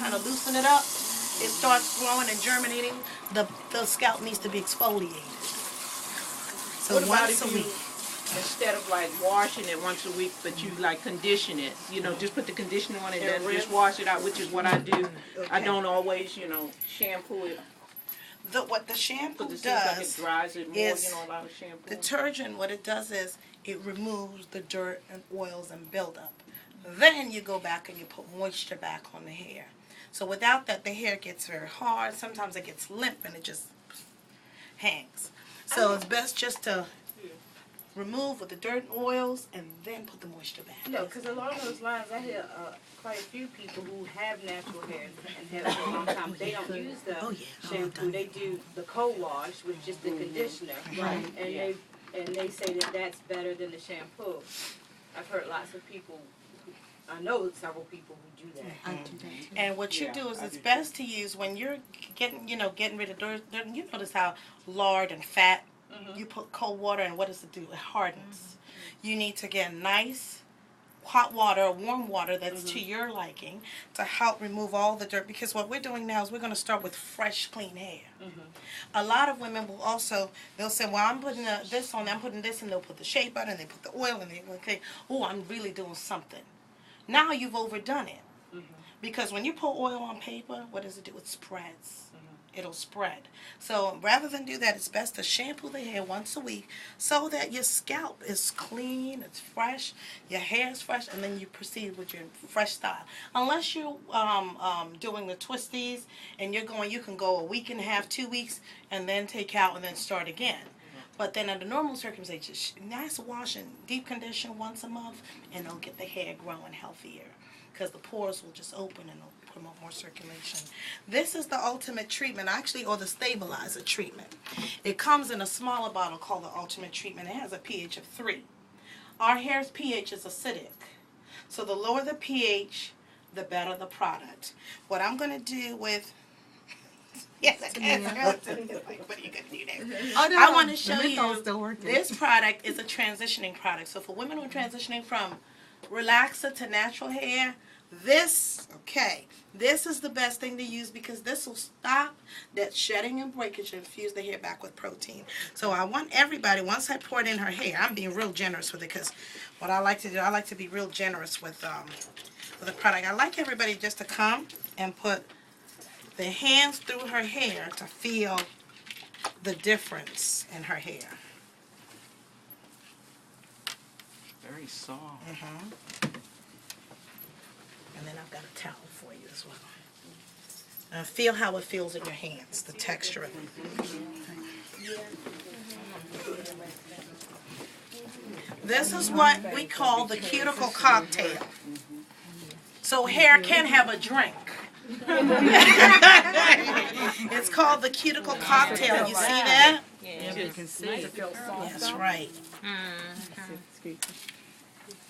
kind of loosen it up, it starts growing and germinating. The scalp needs to be exfoliated. So What about once a if you, week. instead of like washing it once a week, but you like condition it, just put the conditioner on it and then just wash it out, which is what I do. I don't always, shampoo it. What the shampoo Because it seems like it does dries it more, is a lot of shampoo. detergent, what it does is it removes the dirt and oils and buildup. Then you go back and you put moisture back on the hair. So without that, the hair gets very hard. Sometimes it gets limp and it just hangs. So it's best just to remove with the dirt and oils and then put the moisture back. No, because along those lines, I hear quite a few people who have natural hair and have it for a long time. They don't use the shampoo. They do the co-wash with just the conditioner. Right. And they say that that's better than the shampoo. I've heard lots of people. I know several people who do that. I do that too. And what you do is it's best to use when you're getting rid of dirt. You notice how lard and fat, you put cold water and what does it do? It hardens. You need to get nice hot water or warm water that's to your liking to help remove all the dirt, because what we're doing now is we're going to start with fresh, clean hair. A lot of women will also, they'll say, well, I'm putting this on, I'm putting this, and they'll put the shea butter and they put the oil and they think, oh, I'm really doing something. Now you've overdone it. Because when you put oil on paper, what does it do? It spreads. It'll spread. So rather than do that, it's best to shampoo the hair once a week so that your scalp is clean, it's fresh, your hair is fresh, and then you proceed with your fresh style. Unless you're doing the twisties and you can go a week and a half, 2 weeks, and then take out and then start again. But then under normal circumstances, nice wash and deep condition once a month, and it'll get the hair growing healthier because the pores will just open and it'll promote more circulation. This is the ultimate treatment, actually, or the stabilizer treatment. It comes in a smaller bottle called the ultimate treatment. It has a pH of 3. Our hair's pH is acidic. So the lower the pH, the better the product. What I'm going to do with... Yes, I can. What are you going to do there? Oh, no, I want to show you still working. this product is a transitioning product. So for women who are transitioning from relaxer to natural hair, this is the best thing to use because this will stop that shedding and breakage and infuse the hair back with protein. So I want everybody, once I pour it in her hair, I'm being real generous with it because what I like to do, I like to be real generous with the product. I like everybody just to come and put their hands through her hair to feel the difference in her hair. Very soft. And then I've got a towel for you as well. Feel how it feels in your hands, the texture of it. This is what we call the cuticle cocktail. So hair can have a drink. It's called the cuticle cocktail. You see that? Yeah, you can see it. That's right.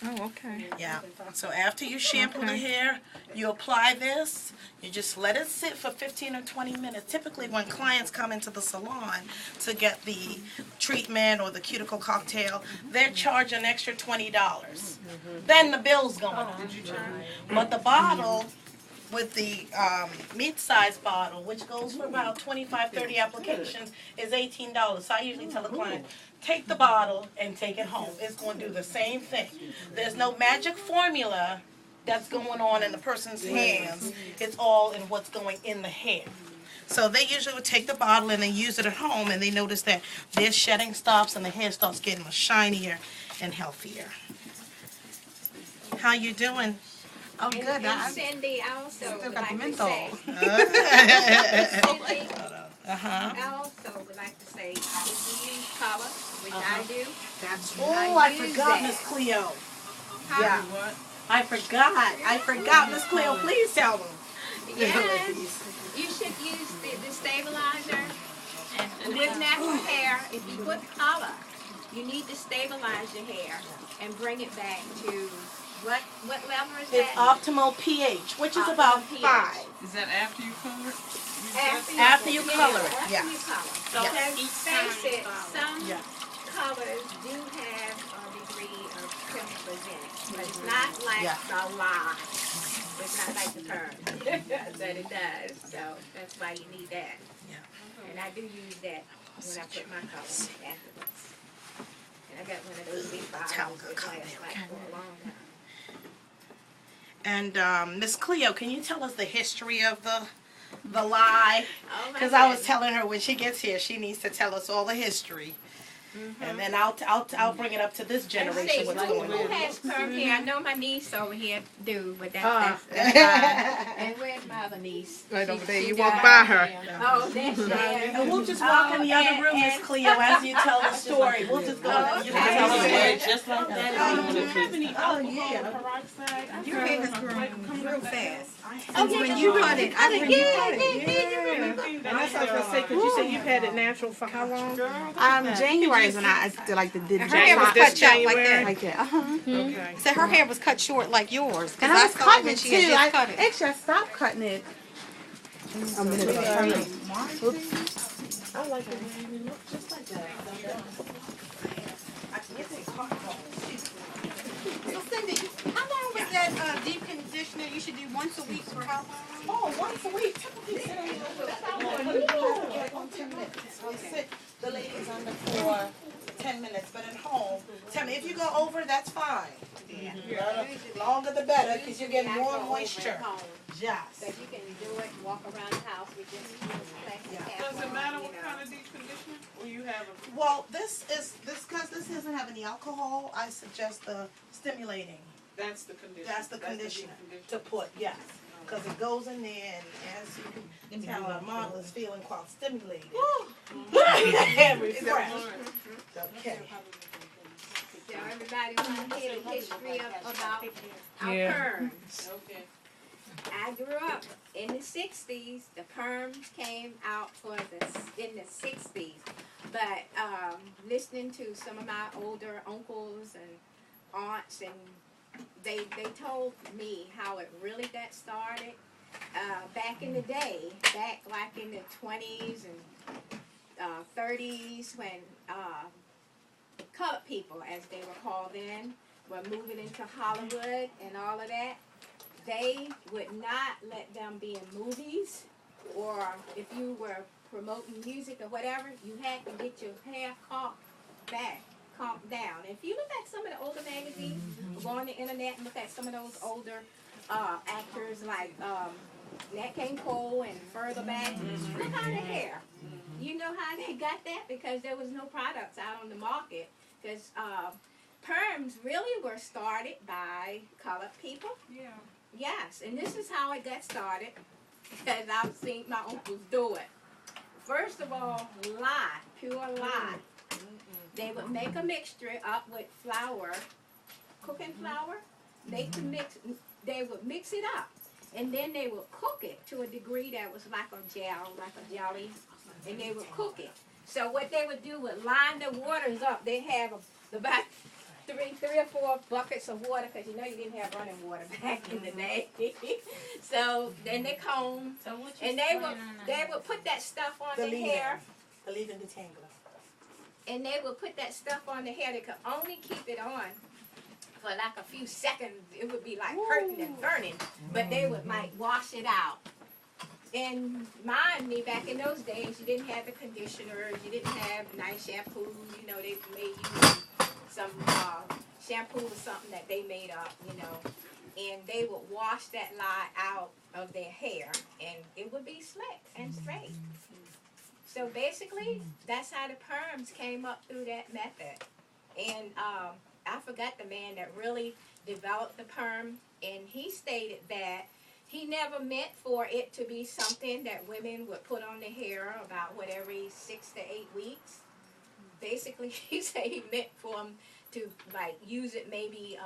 Oh, okay. Yeah. So after you shampoo the hair, you apply this. You just let it sit for 15 or 20 minutes. Typically when clients come into the salon to get the treatment or the cuticle cocktail, they're charged an extra $20. Then the bill's going on. But the bottle with the mid-size bottle, which goes for about 25, 30 applications, is $18. So I usually tell the client, take the bottle and take it home. It's going to do the same thing. There's no magic formula that's going on in the person's hands. It's all in what's going in the hair. So they usually would take the bottle and they use it at home, and they notice that their shedding stops and the hair starts getting shinier and healthier. How you doing? Oh, good. And Cindy also still would got the like to menthol. say, Cindy, I also would like to say, if you use color, which I do, Oh, I use forgot, that. Miss Cleo. Huh? Yeah. I forgot, Miss Cleo. Please tell them. Yes, you should use the stabilizer with natural hair. If you put color, you need to stabilize your hair and bring it back to what level is It's that? optimal pH, which is about Optimal 5. Is that after you color it? After you color it, After yeah. you color. Yeah. Because face it, some Yeah. colors do have a degree of chemicals in it, but it's not like Yeah. the lye. It's not like the pearl. but it does. So that's why you need that. Yeah. And I do use that when I put my color afterwards. And I got one of those big bottles that lasts like for a long time. And Miss Cleo, can you tell us the history of the lie? Oh my Because I was goodness. telling her when she gets here, she needs to tell us all the history. And then I'll bring it up to this Let's generation. see, What's who going on? has perm hair? I know my niece over here do, but that's fine. And where's my other niece? Right over there. She You walk does. by her. Oh, that's there. And we'll just walk in the other room, Miss Cleo, as you tell the story. We'll just go in and you can tell us Okay. it. Just like that. Your hair is growing real fast. Oh, When you cut it, I when you cut it. And that's what I was gonna say, because you said you've had it natural for how long? January is when I did like the did Her hair was cut short like that. like that. Okay. So her hair was cut short like yours. And I was cutting it she too. had just cut it. Actually, I stopped cutting it. A minute ago. I like it when you look just like that. So Cindy, how long was that deep conditioner? You should do once a week for how long? Oh, once a week. On 10 minutes. We sit the ladies on the floor 10 minutes, but at home, tell me if you go over, that's fine. Longer the better, because you're getting more moisture. Yes. So you can do it, walk around the house with just plastic cap Does it on, matter you what know. kind of deep conditioner? Or you have a, Well, because this doesn't have any alcohol, I suggest the stimulating. that's the conditioner. That's the deep conditioner to put, yes. Because it goes in there and as you can tell, our model is feeling quite stimulated. And refreshed. Okay. So everybody want to hear the history about our perms. Okay. I grew up in the 60s. The perms came out in the 60s. But listening to some of my older uncles and aunts, and they told me how it really got started back in the day, back like in the 20s and 30s when colored people, as they were called then, were moving into Hollywood and all of that. They would not let them be in movies, or if you were promoting music or whatever, you had to get your hair combed down. If you look at some of the older magazines, go on the internet and look at some of those older actors like Nat King Cole and further back, look how their hair. You know how they got that? Because there was no products out on the market. Because perms really were started by colored people. Yeah. Yes, and this is how it got started, because I've seen my uncles do it. First of all, lye, pure lye. They would make a mixture up with flour, cooking flour. They would mix it up, and then they would cook it to a degree that was like a gel, like a jelly, and they would cook it. So what they would do would line the waters up. They'd have about three or four buckets of water, because you know you didn't have running water back in the day. So then they comb, and they would put that stuff on their hair. The leave-in detangler. And they would put that stuff on the hair. They could only keep it on for like a few seconds. It would be like hurting and burning, but they would like wash it out. And mind me, back in those days, you didn't have the conditioners, you didn't have nice shampoos. You know, they made you some shampoo or something that they made up, you know. And they would wash that lye out of their hair, and it would be slick and straight. So basically, that's how the perms came up through that method. And I forgot the man that really developed the perm, and he stated that he never meant for it to be something that women would put on their hair about, every 6 to 8 weeks. Basically, he said he meant for them to, like, use it maybe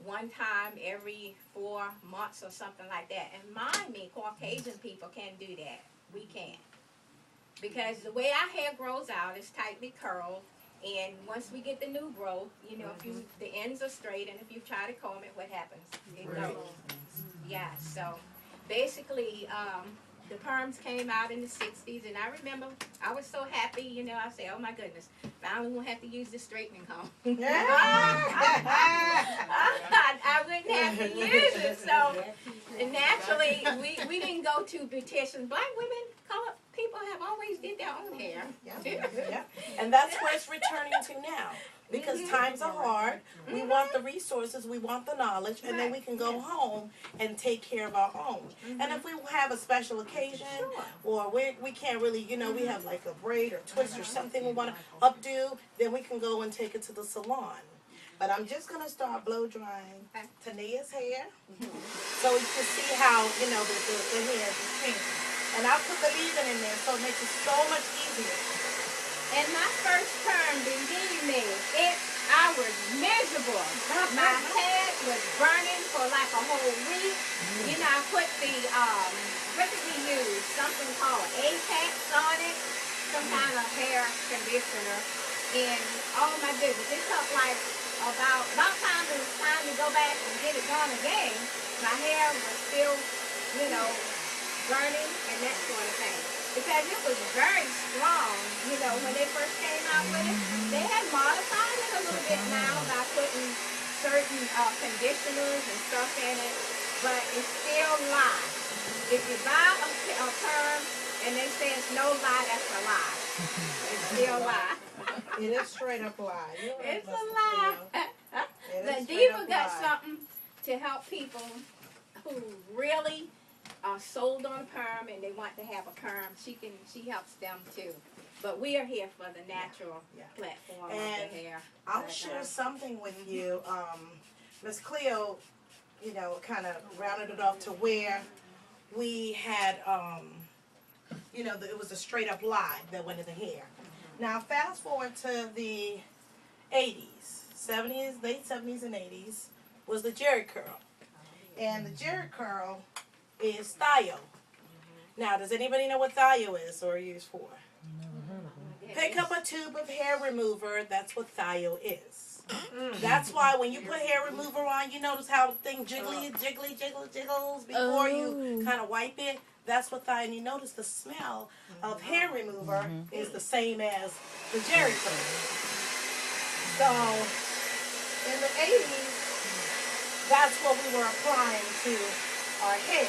one time every 4 months or something like that. And mind me, Caucasian people can't do that. We can't. Because the way our hair grows out is tightly curled, and once we get the new growth, you know, the ends are straight, and if you try to comb it, what happens? It goes. Yeah, so basically, the perms came out in the 60s, and I remember I was so happy, you know, I said, oh my goodness, finally won't have to use the straightening comb. I wouldn't have to use it, so naturally, we didn't go to beauticians. Black women, colored people have always did their own hair. Yeah. And that's where it's returning to now. Because times are hard, we want the resources, we want the knowledge, and then we can go home and take care of our own. And if we have a special occasion, or we can't really, you know, we have like a braid or twist or something we want to updo, then we can go and take it to the salon. But I'm just going to start blow drying Tania's hair, so we can see how, you know, the hair is changing. And I'll put the leave-in in there, so it makes it so much easier. And my first perm, believe me, I was miserable. My head was burning for like a whole week. You know, I put the, what did we use? Something called Apex on it, some kind of hair conditioner. And oh my goodness, it took like about time it was time to go back and get it done again. My hair was still, you know, burning and that sort of thing. Because it was very strong, you know, when they first came out with it. They had modified it a little bit now by putting certain conditioners and stuff in it, but it's still lye. If you buy a perm and they say it's no lye, that's a lie. It's still lye. It is straight up lie. It's a lie. The Diva got something to help people who really are sold on perm and they want to have a perm. She helps them too. But we are here for the natural platform and of the hair. I'll share something with you. Miss Cleo, you know, kind of rounded it off to where we had, you know, it was a straight up lie that went in the hair. Now fast forward to the 80s, 70s, late 70s and 80s was the Jerry curl. And the Jerry curl is thio. Now, does anybody know what thio is or used for? Pick up a tube of hair remover. That's what thio is. That's why when you put hair remover on, you notice how the thing jiggles before you kind of wipe it. That's what thio. And you notice the smell of hair remover is the same as the Jerry curl. So, in the 80s, that's what we were applying to our hair.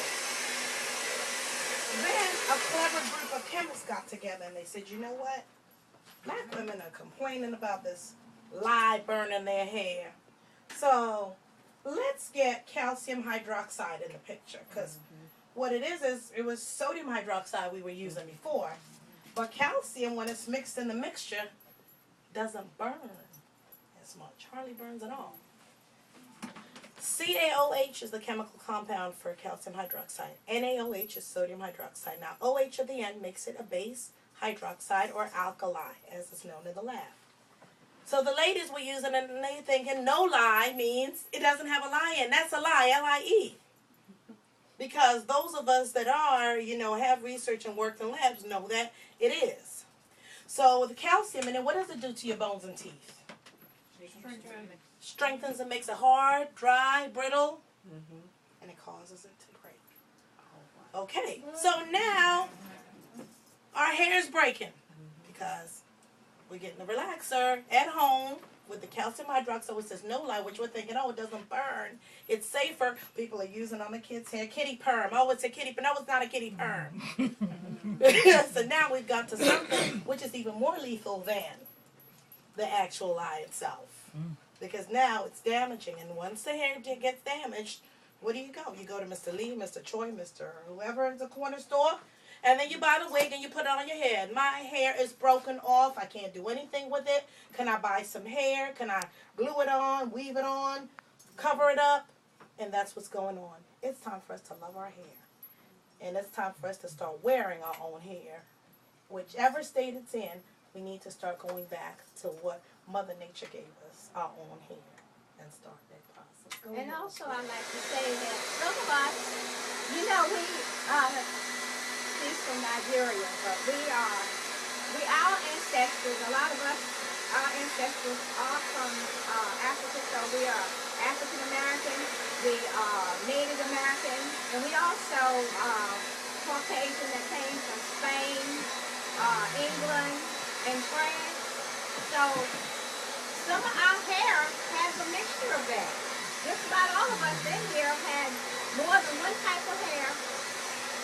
Then a clever group of chemists got together and they said, you know what? Black women are complaining about this lye burning their hair. So let's get calcium hydroxide in the picture. Because what it is it was sodium hydroxide we were using before. But calcium, when it's mixed in the mixture, doesn't burn as much. Hardly burns at all. CaOH is the chemical compound for calcium hydroxide. NaOH is sodium hydroxide. Now, OH at the end makes it a base, hydroxide, or alkali, as it's known in the lab. So the ladies were using it, and they thinking no lye means it doesn't have a lye in. That's a lie, L-I-E. Because those of us that are, you know, have research and worked in labs know that it is. So the calcium, and then what does it do to your bones and teeth? Strengthens and makes it hard, dry, brittle, and it causes it to break. Okay, so now our hair is breaking because we're getting the relaxer at home with the calcium hydroxide, which says no lye, which we're thinking, oh, it doesn't burn. It's safer. People are using on the kids' hair. Kitty perm. Oh, it's a kitty perm. No, it's not a kitty perm. So now we've got to something which is even more lethal than the actual lye itself. Because now it's damaging, and once the hair gets damaged, where do you go? You go to Mr. Lee, Mr. Choi, Mr. whoever at the corner store, and then you buy the wig and you put it on your head. My hair is broken off. I can't do anything with it. Can I buy some hair? Can I glue it on, weave it on, cover it up? And that's what's going on. It's time for us to love our hair. And it's time for us to start wearing our own hair. Whichever state it's in, we need to start going back to what Mother Nature gave us, our own hair, and start that process. Go And ahead. also I like to say that some of us, you know, she's from Nigeria, but our ancestors, a lot of us, our ancestors are from Africa, so we are African American, we are Native American, and we also Caucasian and friends. So some of our hair has a mixture of that. Just about all of us in here had more than one type of hair